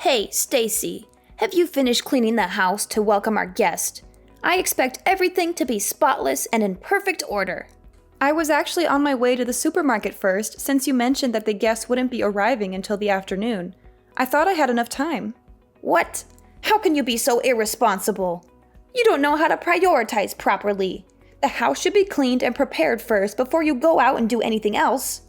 Hey, Stacy, have you finished cleaning the house to welcome our guest? I expect everything to be spotless and in perfect order. I was actually on my way to the supermarket first, since you mentioned that the guests wouldn't be arriving until the afternoon. I thought I had enough time. What? How can you be so irresponsible? You don't know how to prioritize properly. The house should be cleaned and prepared first before you go out and do anything else.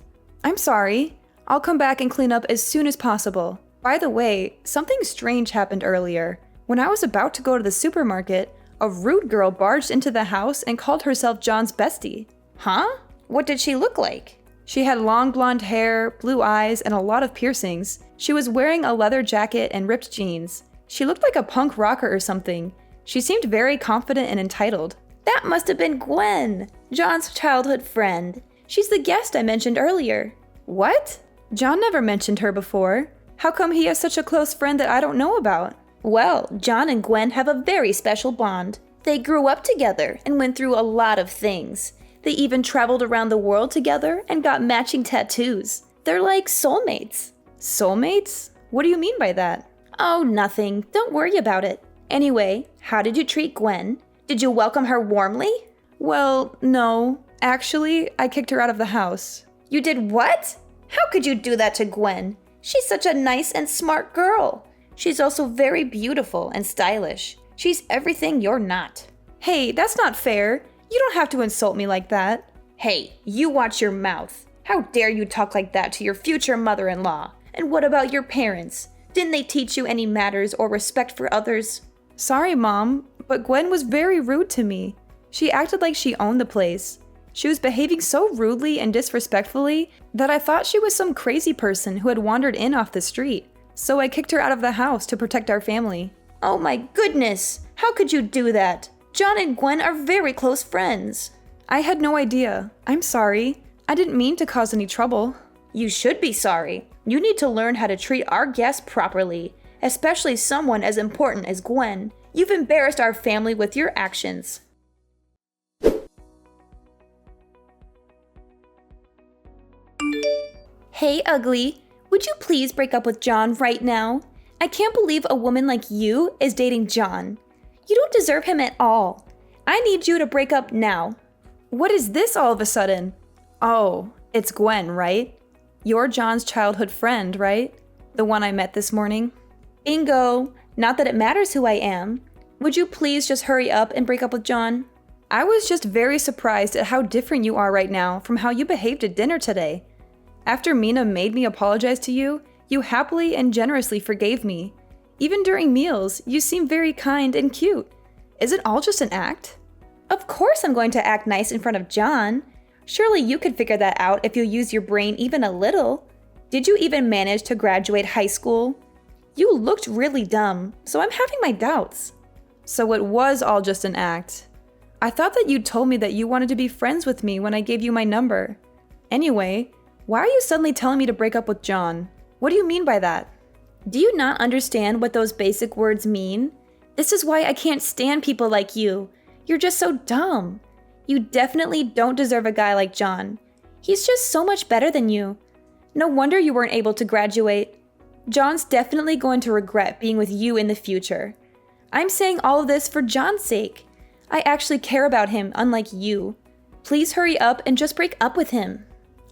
I'm sorry. I'll come back and clean up as soon as possible. By the way, something strange happened earlier. When I was about to go to the supermarket, a rude girl barged into the house and called herself John's bestie. Huh? What did she look like? She had long blonde hair, blue eyes, and a lot of piercings. She was wearing a leather jacket and ripped jeans. She looked like a punk rocker or something. She seemed very confident and entitled. That must have been Gwen, John's childhood friend. She's the guest I mentioned earlier. What? John never mentioned her before. How come he has such a close friend that I don't know about? Well, John and Gwen have a very special bond. They grew up together and went through a lot of things. They even traveled around the world together and got matching tattoos. They're like soulmates. Soulmates? What do you mean by that? Oh, nothing. Don't worry about it. Anyway, how did you treat Gwen? Did you welcome her warmly? Well, no. Actually, I kicked her out of the house. You did what? How could you do that to Gwen? She's such a nice and smart girl. She's also very beautiful and stylish. She's everything you're not. Hey, that's not fair. You don't have to insult me like that. Hey, you watch your mouth. How dare you talk like that to your future mother-in-law? And what about your parents? Didn't they teach you any manners or respect for others? Sorry, Mom, but Gwen was very rude to me. She acted like she owned the place. She was behaving so rudely and disrespectfully that I thought she was some crazy person who had wandered in off the street. So I kicked her out of the house to protect our family. Oh my goodness! How could you do that? John and Gwen are very close friends. I had no idea. I'm sorry. I didn't mean to cause any trouble. You should be sorry. You need to learn how to treat our guests properly, especially someone as important as Gwen. You've embarrassed our family with your actions. Hey, ugly. Would you please break up with John right now? I can't believe a woman like you is dating John. You don't deserve him at all. I need you to break up now. What is this all of a sudden? Oh, it's Gwen, right? You're John's childhood friend, right? The one I met this morning? Bingo. Not that it matters who I am. Would you please just hurry up and break up with John? I was just very surprised at how different you are right now from how you behaved at dinner today. After Mina made me apologize to you, you happily and generously forgave me. Even during meals, you seem very kind and cute. Is it all just an act? Of course I'm going to act nice in front of John. Surely you could figure that out if you use your brain even a little. Did you even manage to graduate high school? You looked really dumb, so I'm having my doubts. So it was all just an act. I thought that you told me that you wanted to be friends with me when I gave you my number. Anyway, why are you suddenly telling me to break up with John? What do you mean by that? Do you not understand what those basic words mean? This is why I can't stand people like you. You're just so dumb. You definitely don't deserve a guy like John. He's just so much better than you. No wonder you weren't able to graduate. John's definitely going to regret being with you in the future. I'm saying all of this for John's sake. I actually care about him, unlike you. Please hurry up and just break up with him.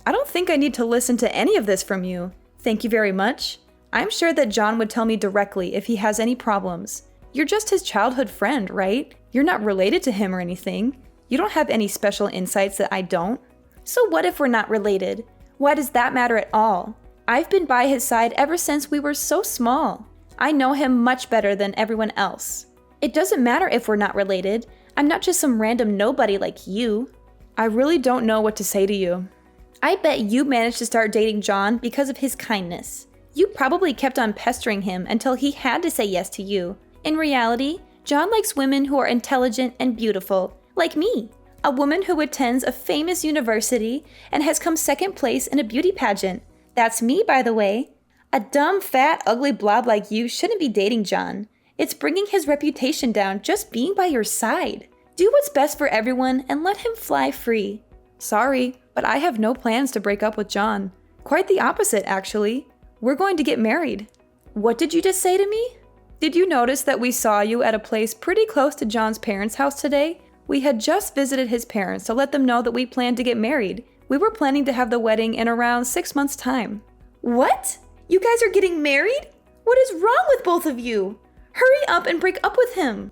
I don't think I need to listen to any of this from you. Thank you very much. I'm sure that John would tell me directly if he has any problems. You're just his childhood friend, right? You're not related to him or anything. You don't have any special insights that I don't. So what if we're not related? Why does that matter at all? I've been by his side ever since we were so small. I know him much better than everyone else. It doesn't matter if we're not related. I'm not just some random nobody like you. I really don't know what to say to you. I bet you managed to start dating John because of his kindness. You probably kept on pestering him until he had to say yes to you. In reality, John likes women who are intelligent and beautiful, like me, a woman who attends a famous university and has come second place in a beauty pageant. That's me, by the way. A dumb, fat, ugly blob like you shouldn't be dating John. It's bringing his reputation down just being by your side. Do what's best for everyone and let him fly free. Sorry, but I have no plans to break up with John. Quite the opposite, actually. We're going to get married. What did you just say to me? Did you notice that we saw you at a place pretty close to John's parents' house today? We had just visited his parents to let them know that we planned to get married. We were planning to have the wedding in around 6 months' time. What? You guys are getting married? What is wrong with both of you? Hurry up and break up with him.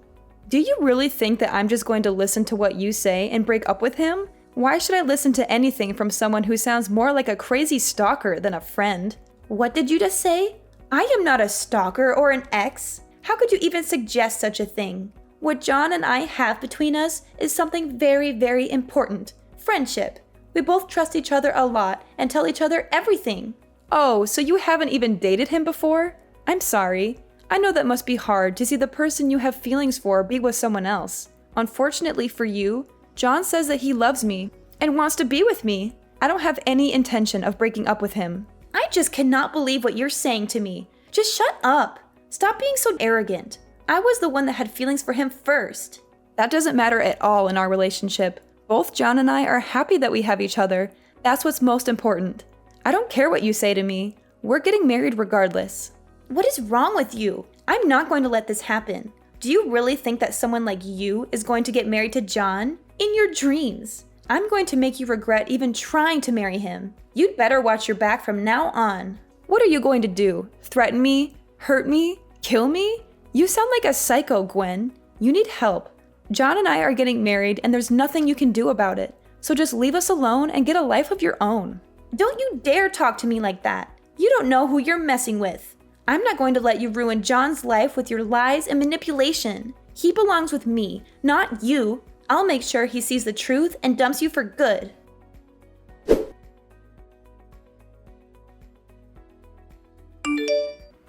Do you really think that I'm just going to listen to what you say and break up with him? Why should I listen to anything from someone who sounds more like a crazy stalker than a friend? What did you just say? I am not a stalker or an ex. How could you even suggest such a thing? What John and I have between us is something very, very important. Friendship. We both trust each other a lot and tell each other everything. Oh, so you haven't even dated him before? I'm sorry. I know that must be hard to see the person you have feelings for be with someone else. Unfortunately for you, John says that he loves me and wants to be with me. I don't have any intention of breaking up with him. I just cannot believe what you're saying to me. Just shut up. Stop being so arrogant. I was the one that had feelings for him first. That doesn't matter at all in our relationship. Both John and I are happy that we have each other. That's what's most important. I don't care what you say to me. We're getting married regardless. What is wrong with you? I'm not going to let this happen. Do you really think that someone like you is going to get married to John? In your dreams. I'm going to make you regret even trying to marry him. You'd better watch your back from now on. What are you going to do? Threaten me? Hurt me? Kill me? You sound like a psycho, Gwen. You need help. John and I are getting married and there's nothing you can do about it. So just leave us alone and get a life of your own. Don't you dare talk to me like that. You don't know who you're messing with. I'm not going to let you ruin John's life with your lies and manipulation. He belongs with me, not you. I'll make sure he sees the truth and dumps you for good.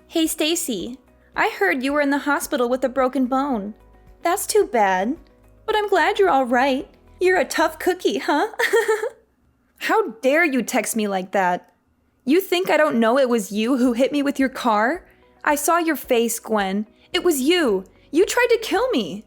Hey Stacy, I heard you were in the hospital with a broken bone. That's too bad, but I'm glad you're all right. You're a tough cookie, huh? How dare you text me like that? You think I don't know it was you who hit me with your car? I saw your face, Gwen. It was you. You tried to kill me.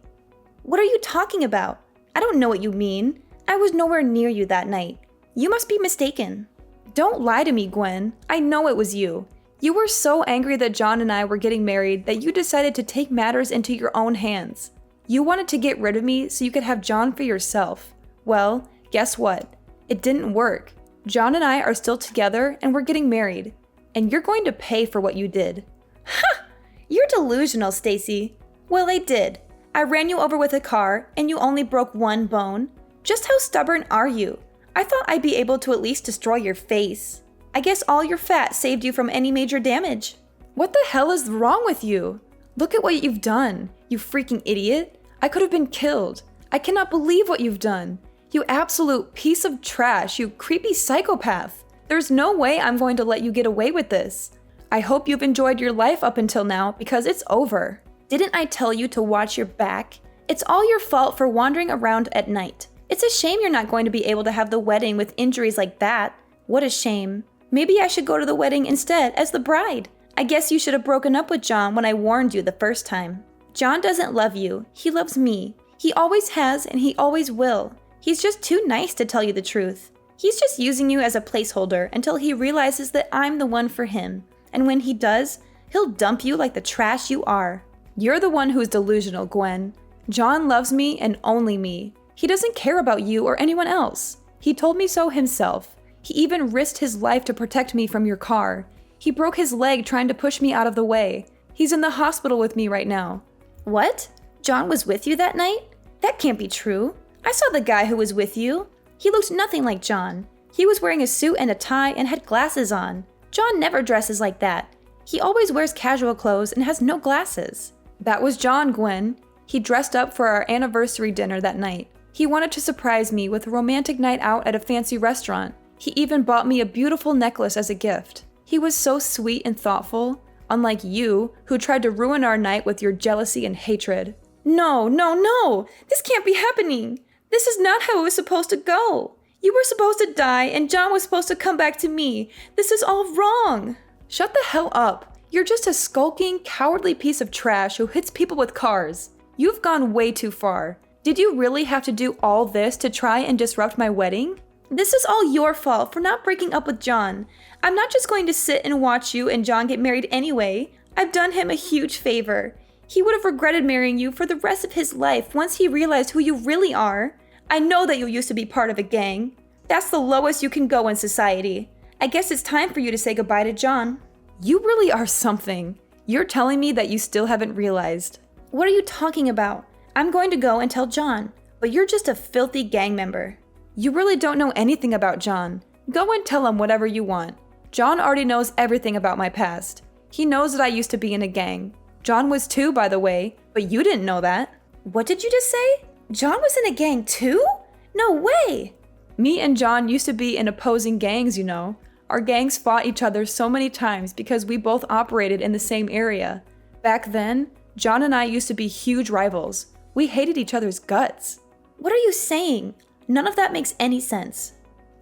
What are you talking about? I don't know what you mean. I was nowhere near you that night. You must be mistaken. Don't lie to me, Gwen. I know it was you. You were so angry that John and I were getting married that you decided to take matters into your own hands. You wanted to get rid of me so you could have John for yourself. Well, guess what? It didn't work. John and I are still together and we're getting married. And you're going to pay for what you did. Ha! You're delusional, Stacy. Well, I did. I ran you over with a car and you only broke one bone. Just how stubborn are you? I thought I'd be able to at least destroy your face. I guess all your fat saved you from any major damage. What the hell is wrong with you? Look at what you've done, you freaking idiot. I could have been killed. I cannot believe what you've done. You absolute piece of trash, you creepy psychopath. There's no way I'm going to let you get away with this. I hope you've enjoyed your life up until now because it's over. Didn't I tell you to watch your back? It's all your fault for wandering around at night. It's a shame you're not going to be able to have the wedding with injuries like that. What a shame. Maybe I should go to the wedding instead as the bride. I guess you should have broken up with John when I warned you the first time. John doesn't love you. He loves me. He always has and he always will. He's just too nice to tell you the truth. He's just using you as a placeholder until he realizes that I'm the one for him. And when he does, he'll dump you like the trash you are. You're the one who's delusional, Gwen. John loves me and only me. He doesn't care about you or anyone else. He told me so himself. He even risked his life to protect me from your car. He broke his leg trying to push me out of the way. He's in the hospital with me right now. What? John was with you that night? That can't be true. I saw the guy who was with you. He looked nothing like John. He was wearing a suit and a tie and had glasses on. John never dresses like that. He always wears casual clothes and has no glasses. That was John, Gwen. He dressed up for our anniversary dinner that night. He wanted to surprise me with a romantic night out at a fancy restaurant. He even bought me a beautiful necklace as a gift. He was so sweet and thoughtful, unlike you, who tried to ruin our night with your jealousy and hatred. No, no, no! This can't be happening! This is not how it was supposed to go! You were supposed to die and John was supposed to come back to me. This is all wrong! Shut the hell up! You're just a skulking, cowardly piece of trash who hits people with cars. You've gone way too far. Did you really have to do all this to try and disrupt my wedding? This is all your fault for not breaking up with John. I'm not just going to sit and watch you and John get married anyway. I've done him a huge favor. He would have regretted marrying you for the rest of his life once he realized who you really are. I know that you used to be part of a gang. That's the lowest you can go in society. I guess it's time for you to say goodbye to John. You really are something. You're telling me that you still haven't realized. What are you talking about? I'm going to go and tell John, but you're just a filthy gang member. You really don't know anything about John. Go and tell him whatever you want. John already knows everything about my past. He knows that I used to be in a gang. John was too, by the way, but you didn't know that. What did you just say? John was in a gang too? No way! Me and John used to be in opposing gangs, you know. Our gangs fought each other so many times because we both operated in the same area. Back then, John and I used to be huge rivals. We hated each other's guts. What are you saying? None of that makes any sense.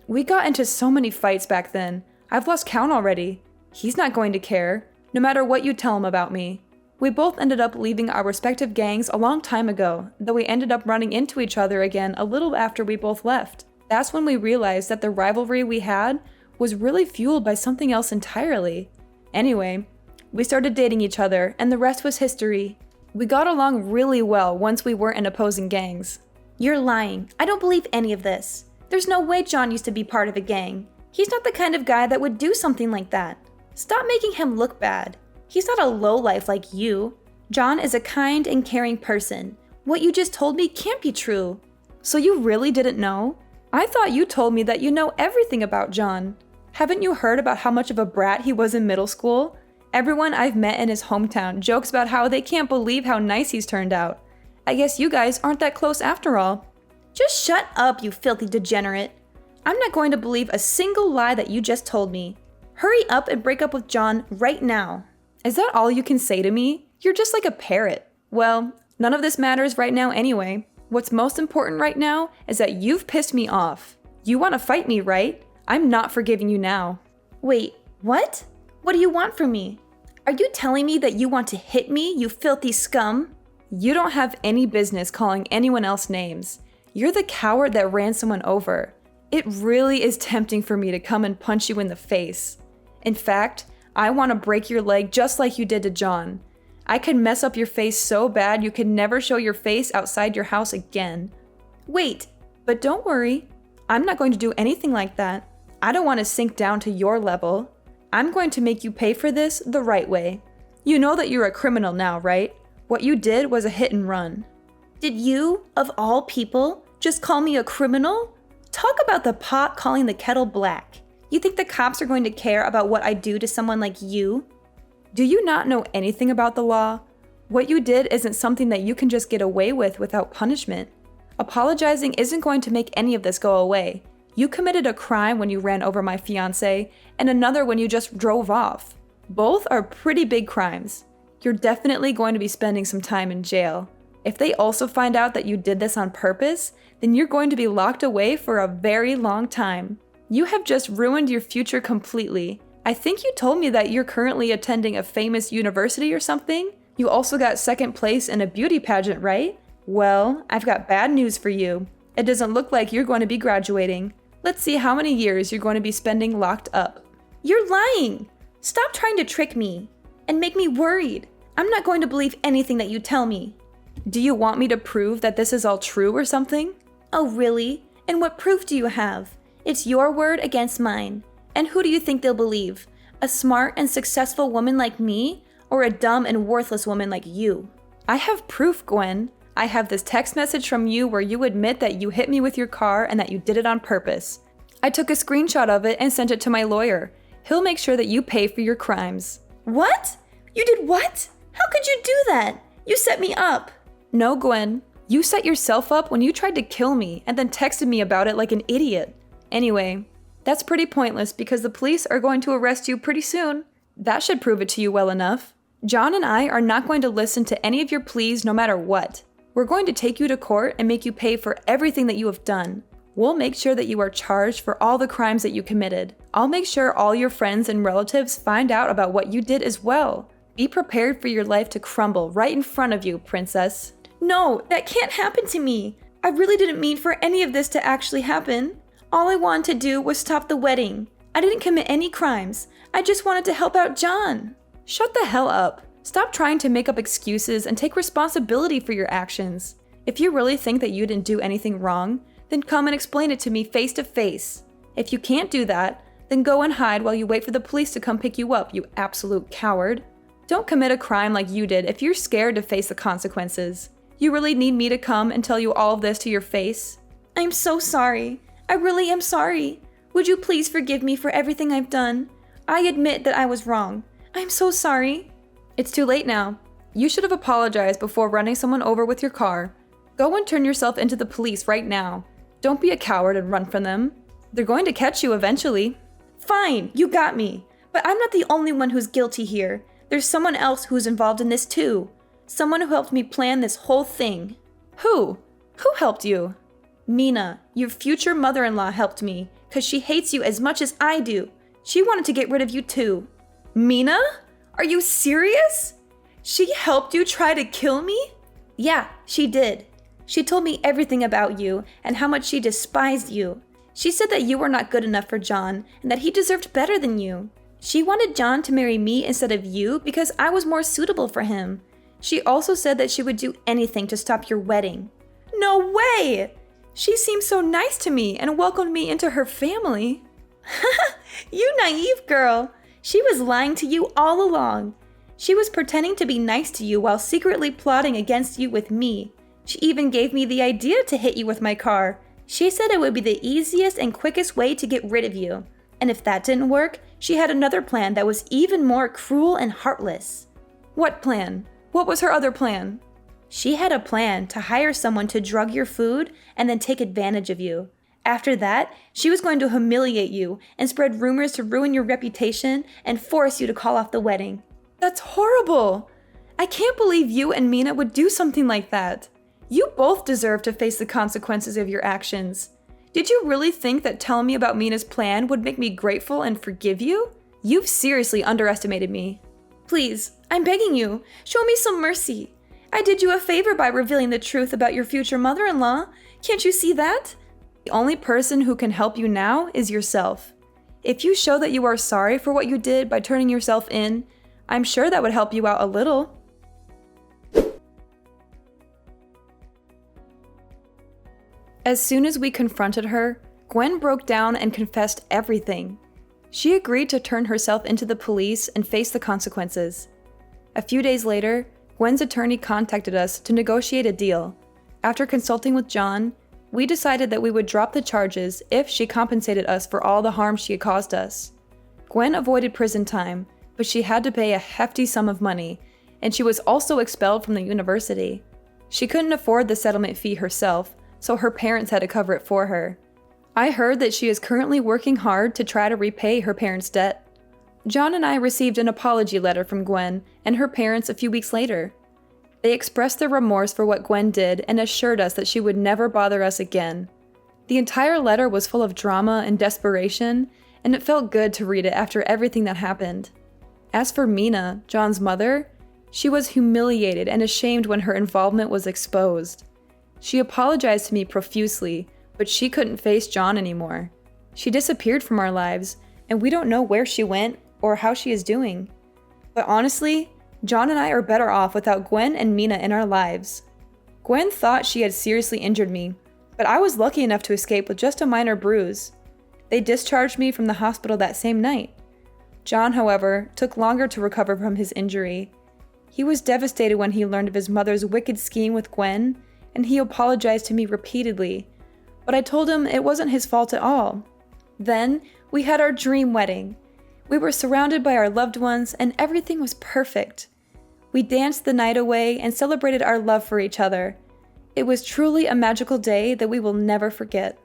We got into so many fights back then. I've lost count already. He's not going to care, no matter what you tell him about me. We both ended up leaving our respective gangs a long time ago, though we ended up running into each other again a little after we both left. That's when we realized that the rivalry we had was really fueled by something else entirely. Anyway, we started dating each other, and the rest was history. We got along really well once we weren't in opposing gangs. You're lying. I don't believe any of this. There's no way John used to be part of a gang. He's not the kind of guy that would do something like that. Stop making him look bad. He's not a lowlife like you. John is a kind and caring person. What you just told me can't be true. So you really didn't know? I thought you told me that you know everything about John. Haven't you heard about how much of a brat he was in middle school? Everyone I've met in his hometown jokes about how they can't believe how nice he's turned out. I guess you guys aren't that close after all. Just shut up, you filthy degenerate. I'm not going to believe a single lie that you just told me. Hurry up and break up with John right now. Is that all you can say to me? You're just like a parrot. Well, none of this matters right now anyway. What's most important right now is that you've pissed me off. You want to fight me, right? I'm not forgiving you now. Wait, what? What do you want from me? Are you telling me that you want to hit me, you filthy scum? You don't have any business calling anyone else names. You're the coward that ran someone over. It really is tempting for me to come and punch you in the face. In fact, I want to break your leg just like you did to John. I could mess up your face so bad you could never show your face outside your house again. Wait, but don't worry. I'm not going to do anything like that. I don't want to sink down to your level. I'm going to make you pay for this the right way. You know that you're a criminal now, right? What you did was a hit and run. Did you, of all people, just call me a criminal? Talk about the pot calling the kettle black. You think the cops are going to care about what I do to someone like you? Do you not know anything about the law? What you did isn't something that you can just get away with without punishment. Apologizing isn't going to make any of this go away. You committed a crime when you ran over my fiancé, and another when you just drove off. Both are pretty big crimes. You're definitely going to be spending some time in jail. If they also find out that you did this on purpose, then you're going to be locked away for a very long time. You have just ruined your future completely. I think you told me that you're currently attending a famous university or something. You also got second place in a beauty pageant, right? Well, I've got bad news for you. It doesn't look like you're going to be graduating. Let's see how many years you're going to be spending locked up. You're lying! Stop trying to trick me and make me worried. I'm not going to believe anything that you tell me. Do you want me to prove that this is all true or something? Oh, really? And what proof do you have? It's your word against mine. And who do you think they'll believe? A smart and successful woman like me, or a dumb and worthless woman like you? I have proof, Gwen. I have this text message from you where you admit that you hit me with your car and that you did it on purpose. I took a screenshot of it and sent it to my lawyer. He'll make sure that you pay for your crimes. What? You did what? How could you do that? You set me up. No, Gwen. You set yourself up when you tried to kill me and then texted me about it like an idiot. Anyway, that's pretty pointless because the police are going to arrest you pretty soon. That should prove it to you well enough. John and I are not going to listen to any of your pleas no matter what. We're going to take you to court and make you pay for everything that you have done. We'll make sure that you are charged for all the crimes that you committed. I'll make sure all your friends and relatives find out about what you did as well. Be prepared for your life to crumble right in front of you, princess. No, that can't happen to me. I really didn't mean for any of this to actually happen. All I wanted to do was stop the wedding. I didn't commit any crimes. I just wanted to help out John. Shut the hell up. Stop trying to make up excuses and take responsibility for your actions. If you really think that you didn't do anything wrong, then come and explain it to me face to face. If you can't do that, then go and hide while you wait for the police to come pick you up, you absolute coward. Don't commit a crime like you did if you're scared to face the consequences. You really need me to come and tell you all of this to your face? I'm so sorry. I really am sorry. Would you please forgive me for everything I've done? I admit that I was wrong. I'm so sorry. It's too late now. You should have apologized before running someone over with your car. Go and turn yourself into the police right now. Don't be a coward and run from them. They're going to catch you eventually. Fine, you got me. But I'm not the only one who's guilty here. There's someone else who's involved in this too. Someone who helped me plan this whole thing. Who? Who helped you? Mina, your future mother-in-law helped me, because she hates you as much as I do. She wanted to get rid of you too. Mina? Are you serious? She helped you try to kill me? Yeah, she did. She told me everything about you and how much she despised you. She said that you were not good enough for John and that he deserved better than you. She wanted John to marry me instead of you because I was more suitable for him. She also said that she would do anything to stop your wedding. No way! She seemed so nice to me and welcomed me into her family. You naive girl. She was lying to you all along. She was pretending to be nice to you while secretly plotting against you with me. She even gave me the idea to hit you with my car. She said it would be the easiest and quickest way to get rid of you. And if that didn't work, she had another plan that was even more cruel and heartless. What plan? What was her other plan? She had a plan to hire someone to drug your food and then take advantage of you. After that, she was going to humiliate you and spread rumors to ruin your reputation and force you to call off the wedding. That's horrible! I can't believe you and Mina would do something like that. You both deserve to face the consequences of your actions. Did you really think that telling me about Mina's plan would make me grateful and forgive you? You've seriously underestimated me. Please, I'm begging you, show me some mercy. I did you a favor by revealing the truth about your future mother-in-law. Can't you see that? The only person who can help you now is yourself. If you show that you are sorry for what you did by turning yourself in, I'm sure that would help you out a little. As soon as we confronted her, Gwen broke down and confessed everything. She agreed to turn herself into the police and face the consequences. A few days later, Gwen's attorney contacted us to negotiate a deal. After consulting with John, we decided that we would drop the charges if she compensated us for all the harm she had caused us. Gwen avoided prison time, but she had to pay a hefty sum of money, and she was also expelled from the university. She couldn't afford the settlement fee herself, so her parents had to cover it for her. I heard that she is currently working hard to try to repay her parents' debt. John and I received an apology letter from Gwen and her parents a few weeks later. They expressed their remorse for what Gwen did and assured us that she would never bother us again. The entire letter was full of drama and desperation, and it felt good to read it after everything that happened. As for Mina, John's mother, she was humiliated and ashamed when her involvement was exposed. She apologized to me profusely, but she couldn't face John anymore. She disappeared from our lives, and we don't know where she went or how she is doing. But honestly, John and I are better off without Gwen and Mina in our lives. Gwen thought she had seriously injured me, but I was lucky enough to escape with just a minor bruise. They discharged me from the hospital that same night. John, however, took longer to recover from his injury. He was devastated when he learned of his mother's wicked scheme with Gwen, and he apologized to me repeatedly, but I told him it wasn't his fault at all. Then, we had our dream wedding. We were surrounded by our loved ones, and everything was perfect. We danced the night away and celebrated our love for each other. It was truly a magical day that we will never forget.